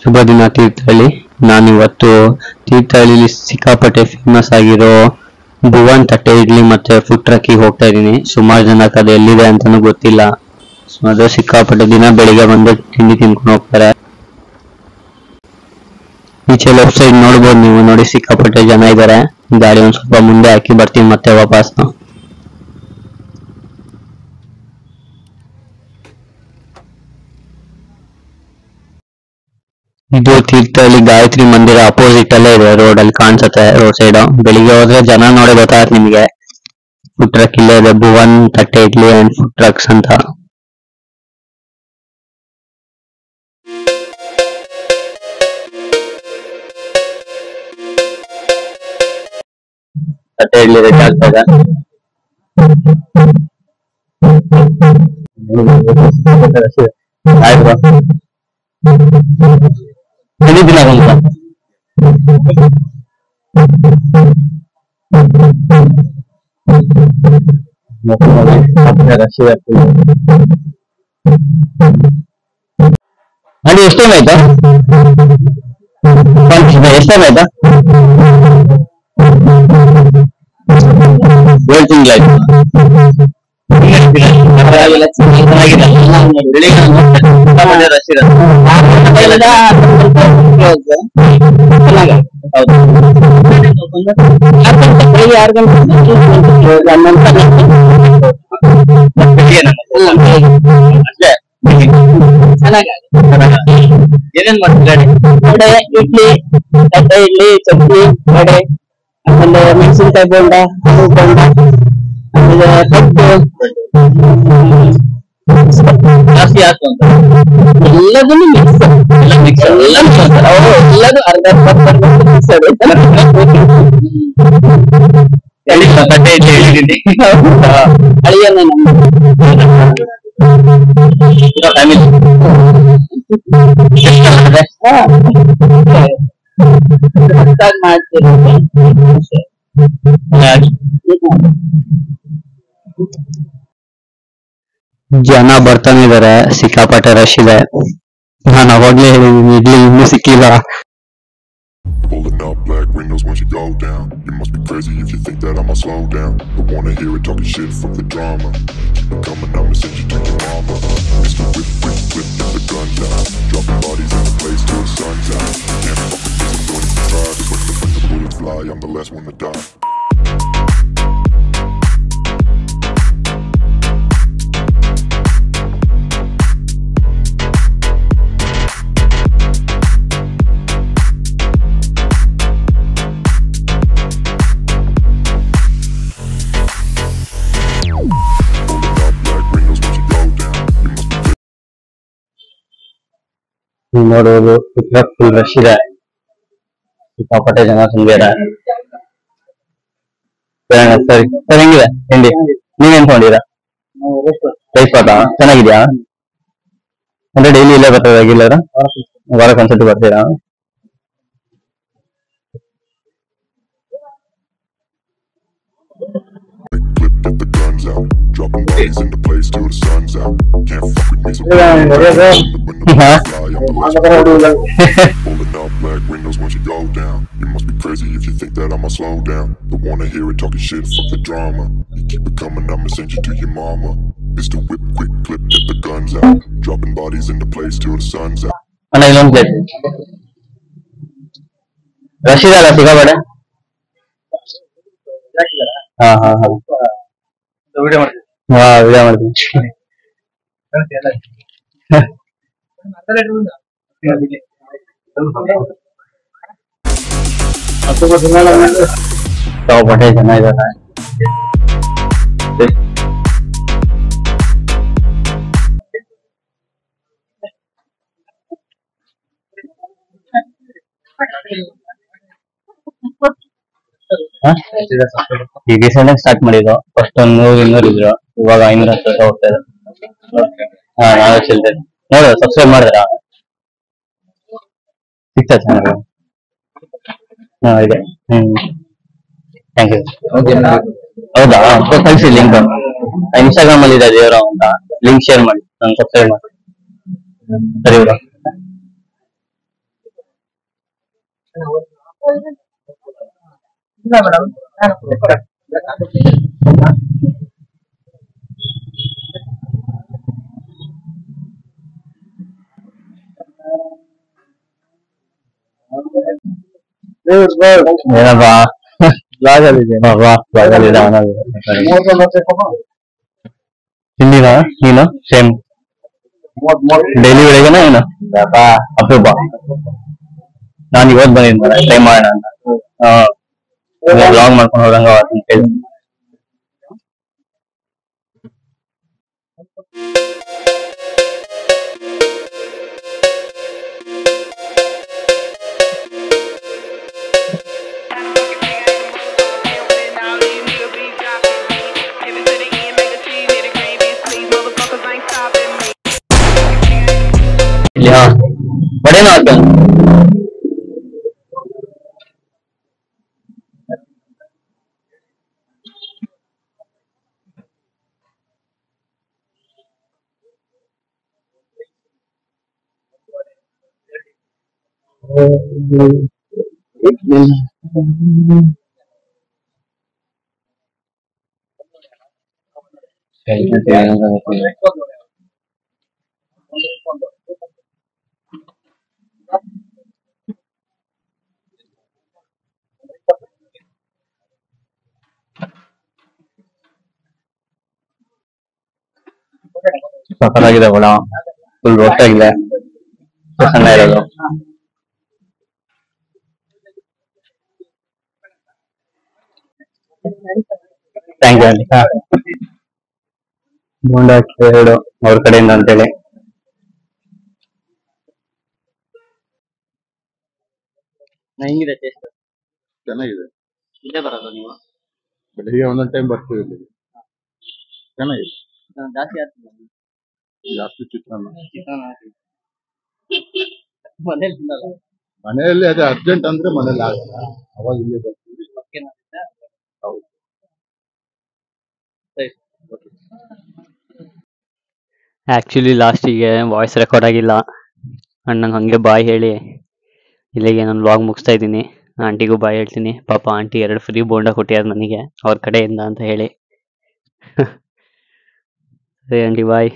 ಶುಭ ದಿನ ತೀರ್ಥಹಳ್ಳಿ. ನಾನಿವತ್ತು ತೀರ್ಥಹಳ್ಳಿಲಿ ಸಿಕ್ಕಾಪಟ್ಟೆ ಫೇಮಸ್ ಆಗಿರೋ ಭುವನ್ ತಟ್ಟೆ ಇಡ್ಲಿ ಮತ್ತೆ ಫುಡ್ ಟ್ರಕ್ಕಿಗೆ ಹೋಗ್ತಾ ಇದೀನಿ. ಸುಮಾರು ಜನಕ್ಕೆ ಅದು ಎಲ್ಲಿದೆ ಅಂತಾನು ಗೊತ್ತಿಲ್ಲ. ಅದು ಸಿಕ್ಕಾಪಟ್ಟೆ ದಿನ ಬೆಳಿಗ್ಗೆ ಬಂದು ತಿಂಡಿ ತಿನ್ಕೊಂಡು ಹೋಗ್ತಾರೆ. ಈಚೆ ಲೆಫ್ಟ್ ಸೈಡ್ ನೋಡ್ಬೋದು ನೀವು, ನೋಡಿ ಸಿಕ್ಕಾಪಟ್ಟೆ ಜನ ಇದ್ದಾರೆ. ಗಾಡಿ ಒಂದ್ ಸ್ವಲ್ಪ ಮುಂದೆ ಹಾಕಿ ಬರ್ತೀನಿ ಮತ್ತೆ ವಾಪಸ್. ಇದು ತೀರ್ಥಹಳ್ಳಿ ಗಾಯತ್ರಿ ಮಂದಿರ ಅಪೋಸಿಟ್ ಅಲ್ಲೇ ಇದೆ, ರೋಡ್ ಅಲ್ಲಿ ಕಾಣಿಸುತ್ತೆ, ರೋಡ್ ಸೈಡ್. ಬೆಳಿಗ್ಗೆ ಹೋದ್ರೆ ಜನ ನೋಡಿ ಗೊತ್ತಾಗತ್ತೆ ನಿಮ್ಗೆ. ಫುಡ್ ಟ್ರಕ್ ಇಲ್ಲೇ ಇದೆ, ಭುವನ್ ತಟ್ಟೆ ಇಡ್ಲಿ ಅಂಡ್ ಫುಡ್ ಟ್ರಕ್ಸ್ ಅಂತ. ತಟ್ಟೆ ಇಡ್ಲಿ ರೆಡಿ ಆಗ್ತಾ ಇದೆ. ಆಯ್ತು ದಿನ ಅಂತ ಅಂಡಿ ಎಷ್ಟು ಟೈಮ್ ಆಯ್ತಾ? ಎಷ್ಟು ಟೈಮ್ ಆಯ್ತಾ? 7 ತಿಂಗಳಾಯ್ತು. ಏನೇನ್ ಮಾಡ್ತೀರಿ? ವಡೆ, ಇಡ್ಲಿ, ತಟ್ಟೆ ಇಡ್ಲಿ, ಚಟ್ನಿ, ವಡೆ, ಆಮೇಲೆ ಮೆಣಸಿನ್ಕಾಯಿ ಬೋಂಡ, ಹೂವು ಬೋಂಡ, ಆಮೇಲೆ ಪಪ್ಪು ಜಾಸ್ತಿ ಆಯ್ತು ಅಂತ ಎಲ್ಲದನ್ನು ಮಿಕ್ಸ್ ಎಲ್ಲದು ಅರ್ಧ ಮಿಕ್ಸ್ ತಟ್ಟೆ ಇಡ್ಲಿ ಹೇಳಿದ್ದೀನಿ. ಅಳಿಯನ್ನ ಫ್ಯಾಮಿಲಿ ಮಾಡ್ತೀವಿ. ಜನ ಬರ್ತಾನೆ ಇದಾರೆ, ಸಿಕ್ಕಾಪಟ್ಟೆ ರಶ್ ಇದೆ. ನಾನು ಅವಾಗ್ಲೇ ಹೇಳಿದೀನಿ ಇಡ್ಲಿ ಇನ್ನೂ ಸಿಕ್ಕಿಲ್ಲ. Pulling up black windows once you go down. You must be crazy if you think that I'ma slow down. Don't wanna hear it talking shit, fuck the drama. Keep it coming, I'ma send you to your mama. Mr. Whip, whip, whip, get the guns out. Dropping bodies in the place till the sun's out. Can't fuck with this, I'm going to try. Just like the bullets fly, I'm the last one to die. ನೋಡುವುದು full rush ಇದೆ, ಸಿಕ್ಕಾಪಟ್ಟೆ ಜನ ತುಂಬಿದ್ದಾರೆ. ಸರಿ sir, ಹೆಂಗಿದೆ ತಿಂಡಿ? ನೀವೇನ್ ತಗೊಂಡಿರಾ? Rice ಪಾಟ ಚೆನ್ನಾಗಿದ್ಯಾ? ಅಂದ್ರೆ ಡೈಲಿ ಇಲ್ಲೇ ಬರ್ತದೆ, ರೆಗ್ಯುಲರ್ ವಾರಕ್ಕೆ ಒಂದ್ಸತಿ ಬರ್ತೀರಾ? Dropping bodies in the place till the sun's out. Can't fuck with me, so pulling up black windows once you go down. You must be crazy if you think that I'ma slow down. Don't wanna hear it talking shit, fuck the drama. You keep it coming, I'ma send you to your mama. Mr. Whip, quick clip, get the guns out. Dropping bodies in the place till the sun's out. ಅಣ್ಣ ಇನ್ನೊಂದು plate. Rush ಇದೆ ಅಲ್ಲ ಸಿಕ್ಕಾಪಟ್ಟೆ? ಹಾ ಹಾ ಹಾ video ಮಾಡ್ತೀನಿ. ಸಿಕ್ಕಾಪಟ್ಟೆ ಜನ ಇದ್ದಾರೆ. ಈ ರೀಸೆಂಟ್ ಸ್ಟಾರ್ಟ್ ಮಾಡಿದ್ದು. ಫಸ್ಟ್ 100-200 ಇದ್ರು, ಇವಾಗ 500 ಹೋಗ್ತಾ ಇದೆ. ಹಾ, ನಾವೇ ಚೆಲ್ತೇವೆ ನೋಡು. ಸಬ್ಸ್ಕ್ರೈಬ್ ಮಾಡಿದ್ರಾ? ಸಿಗ್ತಾ ಚೆನ್ನಾಗಿ. ಹಾ ಇದೆ. Thank you. ಹೌದಾ? ಕಳಿಸಿ ಲಿಂಕ್. ಇನ್ಸ್ಟಾಗ್ರಾಮ್ ಅಲ್ಲಿ ಇದೆ ದೇವರಾವ್ ಅಂತ, ಲಿಂಕ್ ಶೇರ್ ಮಾಡಿ, ನಾನು ಸಬ್ಸ್ಕ್ರೈಬ್ ಮಾಡಿ. ಸರಿ ಬ್ರೋ. ಏನಪ್ಪ ತಿಂದಿನ ನೀನು ಸೇಮ್ ಡೈಲಿ ಬೆಳಿಗ್ಗೆನ ಏನು ಅಪರೂಪ. ನಾನು ಇವತ್ತು ಬಂದಿದ್ದೆ ಟ್ರೈ ಮಾಡೋಣ ಅಂತ ಬ್ಲಾಗ್ ಮಾಡ್ಕೊಂಡು ಹೋದಂಗ ಅಂತ ಹೇಳಿ. ಬಡೇನೋ ಆಯ್ತು ಸಕ್ಕತ್ತಾಗಿದೆ ಒಳ ಫುಲ್ ರೋಸ್ಟ್ ಆಗಿದೆ ಸಣ್ಣ ಇರೋದು. Thank you aunty. ಬೋಂಡ ಎರಡು ಅವ್ರ ಕಡೆಯಿಂದ ಅಂತೇಳಿ. ಹೆಂಗಿದೆ ಟೇಸ್ಟ್? ಚೆನ್ನಾಗಿದೆ. ಇಲ್ಲೇ ಬರೋದು ನೀವು? ಬೆಳಿಗ್ಗೆ ಒಂದೊಂದು ಟೈಮ್ ಬರ್ತೀವಿ ಇಲ್ಲಿ. ಚೆನ್ನಾಗಿದೆ. ಜಾಸ್ತಿ ಆಗ್ತದೆ ಜಾಸ್ತಿ ಚಿತ್ರಾನ್ನ. ಮನೇಲಿ ತಿನ್ನಲ್ಲ. ಮನೆಯಲ್ಲಿ ಅದೇ ಅರ್ಜೆಂಟ್ ಅಂದ್ರೆ ಮನೇಲಿ ಆಗಲ್ಲ, ಅವಾಗ ಇಲ್ಲಿ ಬರ್ತೀವಿ. ಹೌದು. ಆಕ್ಚುಲಿ ಲಾಸ್ಟಿಗೆ ವಾಯ್ಸ್ ರೆಕಾರ್ಡ್ ಆಗಿಲ್ಲ. ಅಣ್ಣಂಗೆ ಹಂಗೆ ಬಾಯ್ ಹೇಳಿ ಇಲ್ಲಿಗೆ ನಾನು ವ್ಲಾಗ್ ಮುಗಿಸ್ತಾ ಇದ್ದೀನಿ. ಆಂಟಿಗೂ ಬಾಯ್ ಹೇಳ್ತೀನಿ. ಪಾಪ ಆಂಟಿ 2 ಫ್ರೀ ಬೋಂಡ ಕೊಟ್ಟಿದ್ದಾರೆ ನನಗೆ ಅವ್ರ ಕಡೆಯಿಂದ ಅಂತ ಹೇಳಿ. ಸರಿ ಆಂಟಿ ಬಾಯ್.